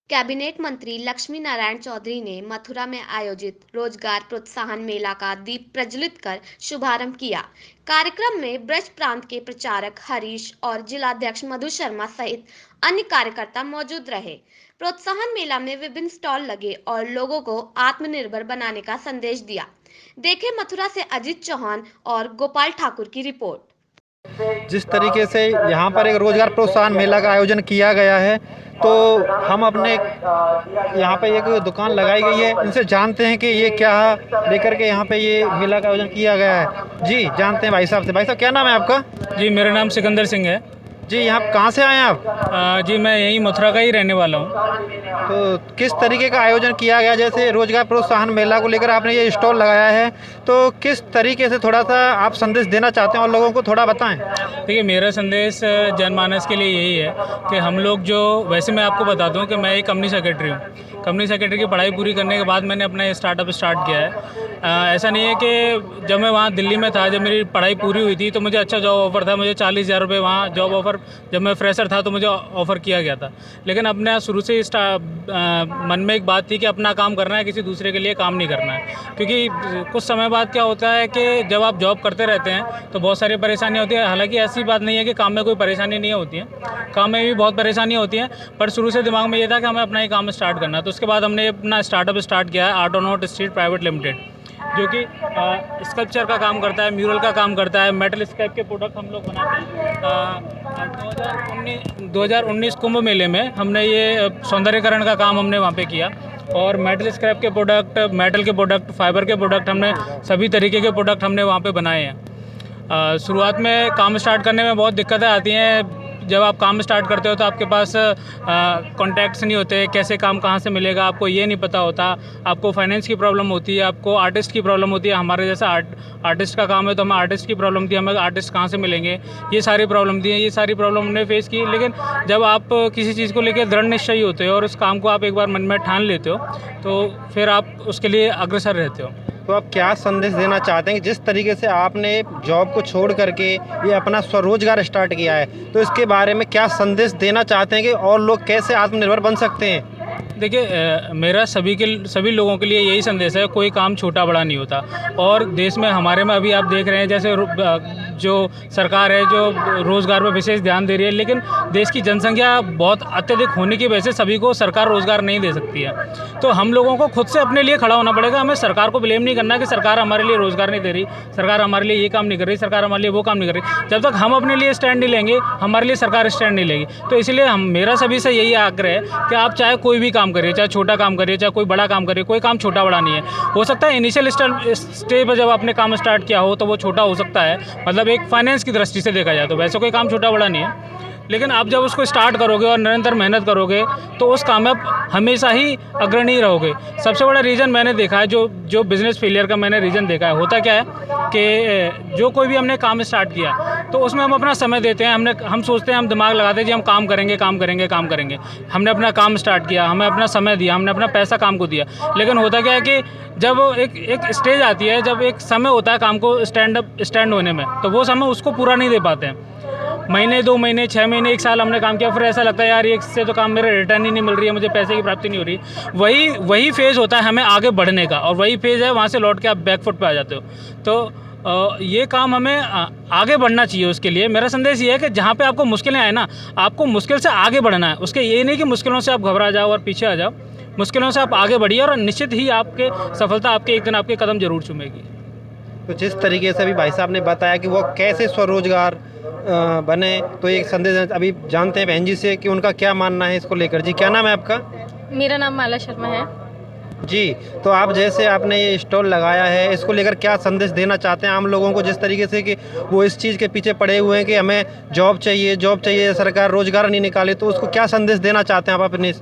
Cabinet मंत्री लक्ष्मी नारायण चौधरी ने मथुरा में आयोजित रोजगार प्रोत्साहन मेला का दीप प्रज्वलित कर शुभारंभ किया। कार्यक्रम में ब्रज प्रांत के प्रचारक हरीश और जिलाध्यक्ष मधु शर्मा सहित अन्य कार्यकर्ता मौजूद रहे। प्रोत्साहन मेला में विभिन्न स्टॉल लगे और लोगों को आत्मनिर्भर बनाने का संदेश दिया। देखें मथुरा से अजीत चौहान और गोपाल ठाकुर की रिपोर्ट। जिस तरीके से यहाँ पर एक रोजगार प्रोत्साहन मेला का आयोजन किया गया है, तो हम अपने यहाँ पे एक दुकान लगाई गई है, इनसे जानते हैं कि ये क्या लेकर के यहाँ पे ये मेला का आयोजन किया गया है। जी जानते हैं भाई साहब से। भाई साहब क्या नाम है आपका? जी मेरा नाम सिकंदर सिंह है। जी यहाँ कहाँ से आए हैं आप? जी मैं यहीं मथुरा का ही रहने वाला हूँ। तो किस तरीके का आयोजन किया गया? जैसे रोजगार प्रोत्साहन मेला को लेकर आपने ये स्टॉल लगाया है, तो किस तरीके से थोड़ा सा आप संदेश देना चाहते हैं और लोगों को थोड़ा बताएं। देखिए मेरा संदेश जनमानस के लिए यही है कि हम लोग जो, वैसे मैं आपको बता दूं कि मैं एक कंपनी सेक्रेटरी हूँ। कंपनी सेक्रेटरी की पढ़ाई पूरी करने के बाद मैंने अपना ये स्टार्टअप स्टार्ट किया है। ऐसा नहीं है कि जब मैं वहाँ दिल्ली में था, जब मेरी पढ़ाई पूरी हुई थी तो मुझे अच्छा जॉब ऑफ़र था, मुझे 40,000 रुपये वहाँ जॉब ऑफ़र, जब मैं फ्रेशर था तो मुझे ऑफ़र किया गया था। लेकिन अपने शुरू से मन में एक बात थी कि अपना काम करना है, किसी दूसरे के लिए काम नहीं करना है। क्योंकि कुछ समय बाद क्या होता है कि जब आप जॉब करते रहते हैं तो बहुत सारी परेशानियाँ होती है। हालांकि ऐसी बात नहीं है कि काम में कोई परेशानी नहीं होती है, काम में भी बहुत परेशानियाँ होती हैं, पर शुरू से दिमाग में ये था कि हमें अपना ही काम स्टार्ट करना है। तो उसके बाद हमने अपना स्टार्टअप स्टार्ट किया है आर्टोनॉट स्ट्रीट प्राइवेट लिमिटेड, जो कि स्कल्पचर का काम करता है, म्यूरल का काम करता है, मेटल स्क्रैप के प्रोडक्ट हम लोग बनाते हैं। 2019 कुंभ मेले में हमने ये सौंदर्यकरण का काम हमने वहाँ पे किया और मेटल स्क्रैप के प्रोडक्ट, मेटल के प्रोडक्ट, फाइबर के प्रोडक्ट, हमने सभी तरीके के प्रोडक्ट हमने वहाँ पे बनाए हैं। शुरुआत में काम स्टार्ट करने में बहुत दिक्कतें आती हैं। जब आप काम स्टार्ट करते हो तो आपके पास कॉन्टैक्ट्स नहीं होते, कैसे काम कहाँ से मिलेगा आपको ये नहीं पता होता, आपको फाइनेंस की प्रॉब्लम होती है, आपको आर्टिस्ट की प्रॉब्लम होती है। हमारे जैसा आर्टिस्ट का काम है तो हमें आर्टिस्ट की प्रॉब्लम थी, हमें आर्टिस्ट कहाँ से मिलेंगे, ये सारी प्रॉब्लम थी। ये सारी प्रॉब्लम हमने फेस की। लेकिन जब आप किसी चीज़ को लेकर दृढ़ निश्चयी होते हो और उस काम को आप एक बार मन में ठान लेते हो तो फिर आप उसके लिए अग्रसर रहते हो। तो आप क्या संदेश देना चाहते हैं कि जिस तरीके से आपने जॉब को छोड़ करके ये अपना स्वरोजगार स्टार्ट किया है, तो इसके बारे में क्या संदेश देना चाहते हैं कि और लोग कैसे आत्मनिर्भर बन सकते हैं? देखिए मेरा सभी लोगों के लिए यही संदेश है, कोई काम छोटा बड़ा नहीं होता। और देश में हमारे में अभी आप देख रहे हैं जैसे जो सरकार है जो रोज़गार पर विशेष ध्यान दे रही है, लेकिन देश की जनसंख्या बहुत अत्यधिक होने की वजह से सभी को सरकार रोज़गार नहीं दे सकती है। तो हम लोगों को खुद से अपने लिए खड़ा होना पड़ेगा। हमें सरकार को ब्लेम नहीं करना कि सरकार हमारे लिए रोज़गार नहीं दे रही, सरकार हमारे लिए ये काम नहीं कर रही, सरकार हमारे लिए वो काम नहीं कर रही। जब तक हम अपने लिए स्टैंड नहीं लेंगे, हमारे लिए सरकार स्टैंड नहीं लेगी। तो इसलिए मेरा सभी से यही आग्रह है कि आप चाहे कोई भी काम करिए, चाहे छोटा काम करिए, चाहे कोई बड़ा काम करिए, कोई काम छोटा बड़ा नहीं है। हो सकता है इनिशियल स्टेज पर जब आपने काम स्टार्ट किया हो तो वो छोटा हो सकता है, मतलब एक फाइनेंस की दृष्टि से देखा जाए तो वैसे कोई काम छोटा बड़ा नहीं है। लेकिन आप जब उसको स्टार्ट करोगे और निरंतर मेहनत करोगे तो उस काम में आप हमेशा ही अग्रणी रहोगे। सबसे बड़ा रीज़न मैंने देखा है, जो बिज़नेस फेलियर का मैंने रीज़न देखा है, होता क्या है कि जो कोई भी हमने काम स्टार्ट किया तो उसमें हम अपना समय देते हैं, हम सोचते हैं, हम दिमाग लगाते हैं कि हम काम करेंगे काम करेंगे काम करेंगे। हमने अपना काम स्टार्ट किया, हमें अपना समय दिया, हमने अपना पैसा काम को दिया। लेकिन होता क्या है कि जब एक स्टेज आती है, जब एक समय होता है काम को स्टैंड होने में, तो वो समय उसको पूरा नहीं दे पाते हैं। महीने, 2 महीने, 6 महीने, 1 साल हमने काम किया, फिर ऐसा लगता है यार इससे तो काम मेरे रिटर्न ही नहीं मिल रही है, मुझे पैसे की प्राप्ति नहीं हो रही। वही फेज़ होता है हमें आगे बढ़ने का, और वही फेज़ है वहाँ से लौट के आप बैकफुट पे आ जाते हो। तो ये काम हमें आगे बढ़ना चाहिए। उसके लिए मेरा संदेश ये है कि जहाँ पे आपको मुश्किलें आए ना, आपको मुश्किल से आगे बढ़ना है। उसके ये नहीं कि मुश्किलों से आप घबरा जाओ और पीछे आ जाओ, मुश्किलों से आप आगे बढ़िए और निश्चित ही आपके सफलता आपके एक दिन आपके कदम जरूर चूमेगी। तो जिस तरीके से अभी भाई साहब ने बताया कि वो कैसे स्वरोजगार बने, तो एक संदेश अभी जानते हैं बहन जी से कि उनका क्या मानना है इसको लेकर। जी क्या नाम है आपका? मेरा नाम माला शर्मा है। जी, तो आप जैसे आपने ये स्टॉल लगाया है, इसको लेकर क्या संदेश देना चाहते हैं आम लोगों को, जिस तरीके से कि वो इस चीज़ के पीछे पड़े हुए हैं कि हमें जॉब चाहिए, सरकार रोज़गार नहीं निकाले, तो उसको क्या संदेश देना चाहते हैं आप अपने?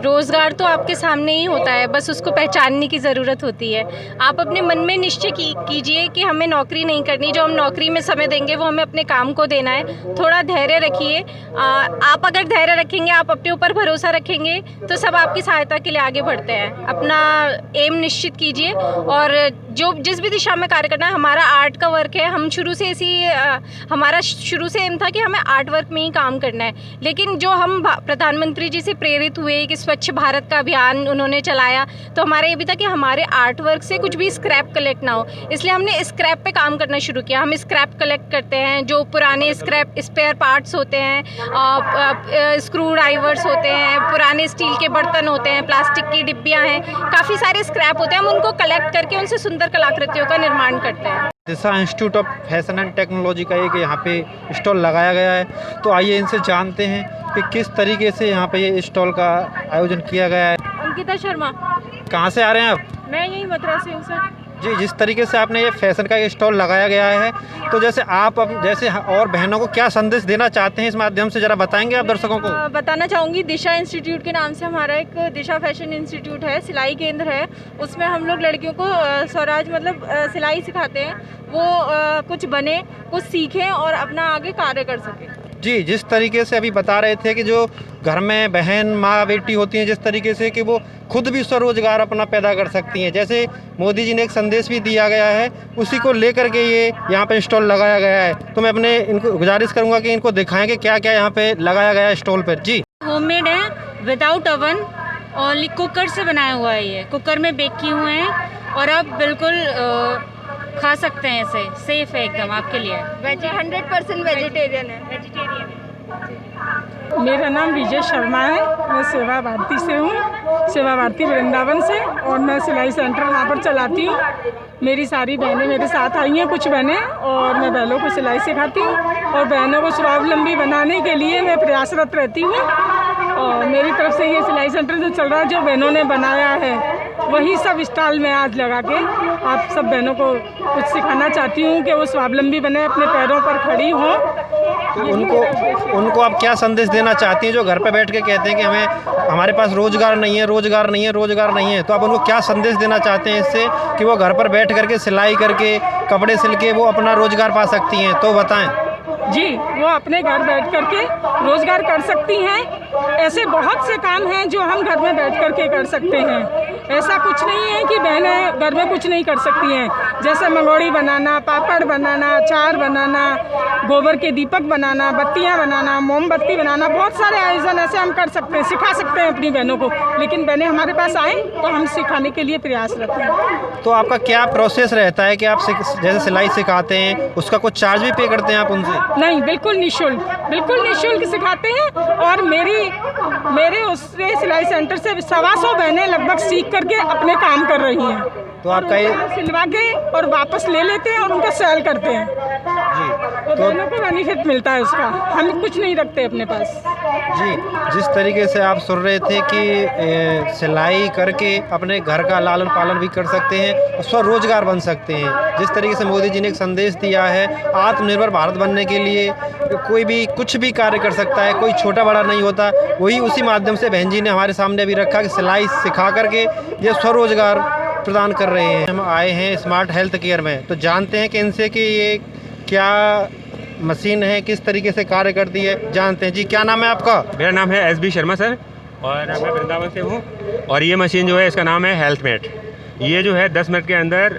रोज़गार तो आपके सामने ही होता है, बस उसको पहचानने की ज़रूरत होती है। आप अपने मन में निश्चय कीजिए कि हमें नौकरी नहीं करनी, जो हम नौकरी में समय देंगे वो हमें अपने काम को देना है। थोड़ा धैर्य रखिए। आप अगर धैर्य रखेंगे, आप अपने ऊपर भरोसा रखेंगे तो सब आपकी सहायता के लिए आगे बढ़ते हैं। अपना एम निश्चित कीजिए और जिस भी दिशा में कार्य करना है। हमारा आर्ट का वर्क है, हम शुरू से हमारा शुरू से एम था कि हमें आर्ट वर्क में ही काम करना है। लेकिन जो हम प्रधानमंत्री जी से प्रेरित हुए हुए कि स्वच्छ भारत का अभियान उन्होंने चलाया, तो हमारा ये भी था कि हमारे आर्ट वर्क से कुछ भी स्क्रैप कलेक्ट ना हो, इसलिए हमने स्क्रैप पे काम करना शुरू किया। हम स्क्रैप कलेक्ट करते हैं, जो पुराने स्क्रैप स्पेयर पार्ट्स होते हैं, स्क्रू ड्राइवर्स होते हैं, पुराने स्टील के बर्तन होते हैं, प्लास्टिक की डिब्बियाँ हैं, काफ़ी सारे स्क्रैप होते हैं, हम उनको कलेक्ट करके उनसे सुंदर कलाकृतियों का निर्माण करते हैं। Disha institute of fashion and technology का एक यहाँ पे स्टॉल लगाया गया है, तो आइए इनसे जानते हैं कि किस तरीके से यहाँ पे ये स्टॉल का आयोजन किया गया है। अंकिता शर्मा। कहाँ से आ रहे हैं आप? मैं यहीं मथुरा से हूँ सर। जी, जिस तरीके से आपने ये फैशन का स्टॉल लगाया गया है, तो जैसे आप जैसे और बहनों को क्या संदेश देना चाहते हैं इस माध्यम से, जरा बताएंगे आप दर्शकों को? बताना चाहूँगी, दिशा इंस्टीट्यूट के नाम से हमारा एक दिशा फैशन इंस्टीट्यूट है, सिलाई केंद्र है। उसमें हम लोग लड़कियों को स्वराज मतलब सिलाई सिखाते हैं, वो कुछ बने, कुछ सीखें और अपना आगे कार्य कर सकें। जी, जिस तरीके से अभी बता रहे थे कि जो घर में बहन माँ बेटी होती हैं, जिस तरीके से कि वो खुद भी स्वरोजगार अपना पैदा कर सकती हैं, जैसे मोदी जी ने एक संदेश भी दिया गया है, उसी को लेकर के ये यहाँ पे स्टॉल लगाया गया है। तो मैं अपने इनको गुजारिश करूँगा कि इनको दिखाएं कि क्या क्या यहाँ पे लगाया गया है स्टॉल पर। जी, होममेड है, विदाउट ओवन, ओनली कुकर से बनाया हुआ है। ये कुकर में बेक किए हुए हैं और आप बिल्कुल खा सकते हैं, इसे सेफ है एकदम आपके लिए। 100% वेजिटेरियन है। मेरा नाम विजय शर्मा है, मैं सेवा भारती से हूँ, सेवा भारती वृंदावन से, और मैं सिलाई सेंटर वहाँ पर चलाती हूँ। मेरी सारी बहनें मेरे साथ आई हैं, कुछ बहनें, और मैं बहनों को सिलाई सिखाती हूँ और बहनों को स्वावलंबी बनाने के लिए मैं प्रयासरत रहती हूँ। और मेरी तरफ से ये सिलाई सेंटर जो चल रहा है, जो बहनों ने बनाया है, वही सब स्टॉल में आज लगा के आप सब बहनों को कुछ सिखाना चाहती हूँ कि वो स्वावलंबी बने, अपने पैरों पर खड़ी हों। तो उनको आप क्या संदेश देना चाहती हैं जो घर पे बैठ के कहते हैं कि हमारे पास रोजगार नहीं है, रोजगार नहीं है, रोजगार नहीं है? तो आप उनको क्या संदेश देना चाहते हैं इससे कि वो घर पर बैठ करके सिलाई करके कपड़े सिल के वो अपना रोजगार पा सकती हैं? तो बताएं। जी, वो अपने घर बैठ करके रोजगार कर सकती हैं। ऐसे बहुत से काम हैं जो हम घर में बैठ करके कर सकते हैं। ऐसा कुछ नहीं है कि बहनें घर में कुछ नहीं कर सकती हैं, जैसे मंगोड़ी बनाना, पापड़ बनाना, अचार बनाना, गोबर के दीपक बनाना, बत्तियां बनाना, मोमबत्ती बनाना, बहुत सारे आयोजन ऐसे हम कर सकते हैं, सिखा सकते हैं अपनी बहनों को। लेकिन बहनें हमारे पास आएँ तो हम सिखाने के लिए प्रयासरत हैं। तो आपका क्या प्रोसेस रहता है कि आप जैसे सिलाई सिखाते हैं, उसका कुछ चार्ज भी पे करते हैं आप उनसे? नहीं, बिल्कुल निःशुल्क सिखाते हैं। और मेरे उससे सिलाई सेंटर से 125 बहनें लगभग सीख करके अपने काम कर रही हैं। तो आपका ये सिलवा के और वापस ले लेते हैं और उनका सेल करते हैं। जी, तो दोनों को बेनिफिट मिलता है उसका, हम कुछ नहीं रखते अपने पास। जी, जिस तरीके से आप सुन रहे थे कि सिलाई करके अपने घर का लालन पालन भी कर सकते हैं और स्वरोजगार बन सकते हैं, जिस तरीके से मोदी जी ने एक संदेश दिया है, आत्मनिर्भर भारत बनने के लिए कोई भी कुछ भी कार्य कर सकता है, कोई छोटा बड़ा नहीं होता। वही उसी माध्यम से बहन जी ने हमारे सामने अभी रखा कि सिलाई सिखा करके ये स्वरोजगार प्रदान कर रहे हैं। हम आए हैं स्मार्ट हेल्थ केयर में, तो जानते हैं कि इनसे कि ये क्या मशीन है, किस तरीके से कार्य करती है, जानते हैं। जी, क्या नाम है आपका? मेरा नाम है SB शर्मा सर, और मैं वृंदावन से हूँ। और ये मशीन जो है, इसका नाम है हेल्थमेट। ये जो है 10 मिनट के अंदर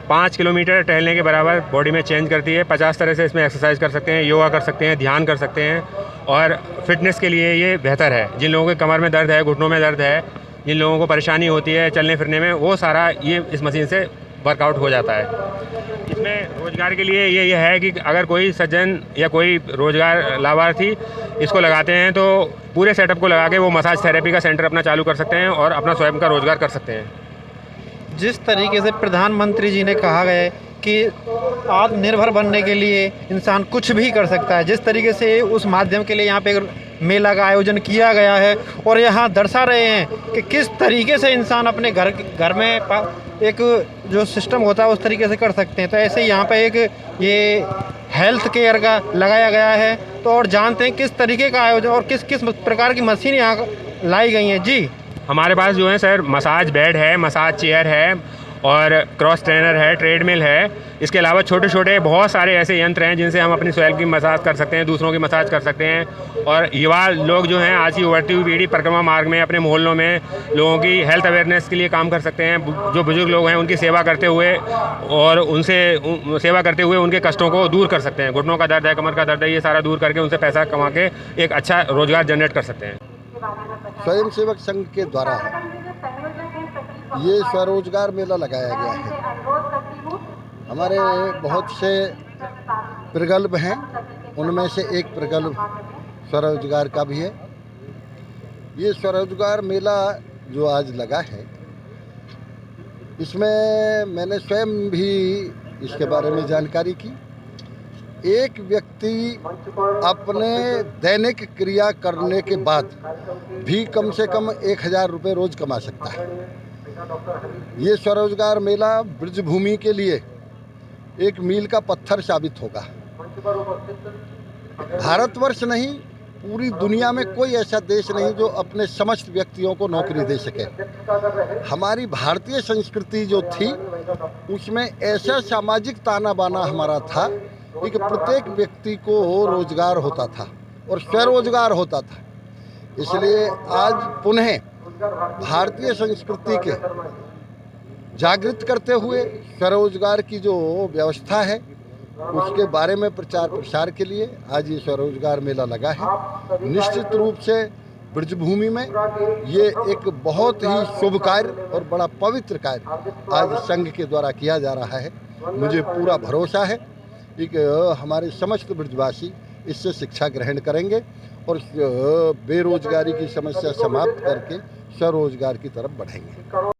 5 किलोमीटर टहलने के बराबर बॉडी में चेंज करती है। 50 तरह से इसमें एक्सरसाइज कर सकते हैं, योगा कर सकते हैं, ध्यान कर सकते हैं, और फिटनेस के लिए ये बेहतर है। जिन लोगों के कमर में दर्द है, घुटनों में दर्द है, जिन लोगों को परेशानी होती है चलने फिरने में, वो सारा ये इस मशीन से वर्कआउट हो जाता है। इसमें रोज़गार के लिए ये है कि अगर कोई सज्जन या कोई रोज़गार लाभार्थी इसको लगाते हैं तो पूरे सेटअप को लगा के वो मसाज थेरेपी का सेंटर अपना चालू कर सकते हैं और अपना स्वयं का रोज़गार कर सकते हैं। जिस तरीके से प्रधानमंत्री जी ने कहा है कि आत्मनिर्भर बनने के लिए इंसान कुछ भी कर सकता है, जिस तरीके से उस माध्यम के लिए यहाँ पे मेला का आयोजन किया गया है और यहाँ दर्शा रहे हैं कि किस तरीके से इंसान अपने घर में एक जो सिस्टम होता है उस तरीके से कर सकते हैं। तो ऐसे ही यहाँ पे एक ये हेल्थ केयर का लगाया गया है। तो और जानते हैं किस तरीके का आयोजन और किस किस प्रकार की मशीन यहाँ लाई गई हैं। जी, हमारे पास जो है सर मसाज बेड है, मसाज चेयर है, और क्रॉस ट्रेनर है, ट्रेडमिल है। इसके अलावा छोटे छोटे बहुत सारे ऐसे यंत्र हैं जिनसे हम अपनी स्वयं की मसाज कर सकते हैं, दूसरों की मसाज कर सकते हैं। और युवा लोग जो हैं, आज की उभरती हुई पीढ़ी परिक्रमा मार्ग में अपने मोहल्लों में लोगों की हेल्थ अवेयरनेस के लिए काम कर सकते हैं। जो बुजुर्ग लोग हैं उनकी सेवा करते हुए और उनसे सेवा करते हुए उनके कष्टों को दूर कर सकते हैं। घुटनों का दर्द है, कमर का दर्द है, ये सारा दूर करके उनसे पैसा कमा के एक अच्छा रोज़गार जनरेट कर सकते हैं। स्वयंसेवक संघ के द्वारा ये स्वरोजगार मेला लगाया गया है। हमारे बहुत से प्रगल्भ हैं, उनमें से एक प्रगल्भ स्वरोजगार का भी है। ये स्वरोजगार मेला जो आज लगा है, इसमें मैंने स्वयं भी इसके बारे में जानकारी की। एक व्यक्ति अपने दैनिक क्रिया करने के बाद भी कम से कम 1000 रुपये रोज कमा सकता है। ये स्वरोजगार मेला ब्रजभूमि के लिए एक मील का पत्थर साबित होगा। भारतवर्ष नहीं, पूरी दुनिया में कोई ऐसा देश नहीं जो अपने समस्त व्यक्तियों को नौकरी दे सके। हमारी भारतीय संस्कृति जो थी, उसमें ऐसा सामाजिक ताना बाना हमारा था कि प्रत्येक व्यक्ति को रोजगार होता था और स्वरोजगार होता था। इसलिए आज पुनः भारतीय संस्कृति के जागृत करते हुए स्वरोजगार की जो व्यवस्था है, उसके बारे में प्रचार प्रसार के लिए आज ये स्वरोजगार मेला लगा है। निश्चित रूप से ब्रजभूमि में ये एक बहुत ही शुभ कार्य और बड़ा पवित्र कार्य आज संघ के द्वारा किया जा रहा है। मुझे पूरा भरोसा है कि हमारे समस्त ब्रजवासी इससे शिक्षा ग्रहण करेंगे और बेरोजगारी की समस्या समाप्त करके स्वरोजगार की तरफ बढ़ेंगे।